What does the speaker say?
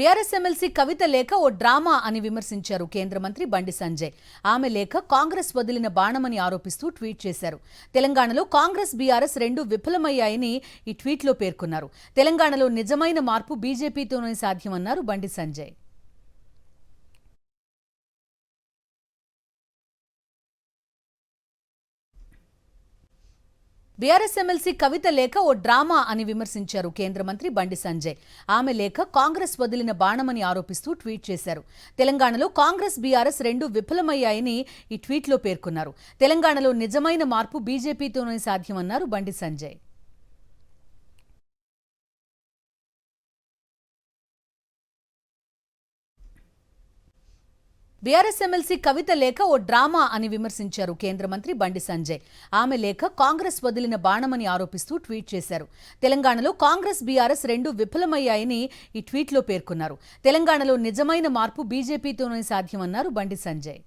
BRS MLC కవిత లేఖ ఓ drama అని విమర్శించారు కేంద్ర మంత్రి బండి సంజయ్. ఆమె లేఖ కాంగ్రెస్ వదిలిన బాణమని ఆరోపిస్తూ ట్వీట్ చేశారు. తెలంగాణలో కాంగ్రెస్ బీఆర్ఎస్ రెండు విఫలమయ్యాయని ఈ ట్వీట్లో పేర్కొన్నారు. తెలంగాణలో నిజమైన మార్పు బీజేపీతోనే సాధ్యమన్నారు బండి సంజయ్. బీఆర్ఎస్ ఎమ్మెల్సీ కవిత లేఖ ఓ డ్రామా అని విమర్శించారు కేంద్ర మంత్రి బండి సంజయ్. ఆమె లేఖ కాంగ్రెస్ వదిలిన బాణమని ఆరోపిస్తూ ట్వీట్ చేశారు. తెలంగాణలో కాంగ్రెస్ బీఆర్ఎస్ రెండు విఫలమయ్యాయని ఈ ట్వీట్లో పేర్కొన్నారు. తెలంగాణలో నిజమైన మార్పు బీజేపీతోనే సాధ్యమన్నారు బండి సంజయ్. బీఆర్ఎస్ ఎమ్మెల్సీ కవిత లేఖ ఓ డ్రామా అని విమర్శించారు కేంద్ర మంత్రి బండి సంజయ్. ఆమె లేఖ కాంగ్రెస్ వదిలిన బాణమని ఆరోపిస్తూ ట్వీట్ చేశారు. తెలంగాణలో కాంగ్రెస్ బీఆర్ఎస్ రెండు విఫలమయ్యాయని ఈ ట్వీట్లో పేర్కొన్నారు. తెలంగాణలో నిజమైన మార్పు బీజేపీతోనే సాధ్యమన్నారు బండి సంజయ్.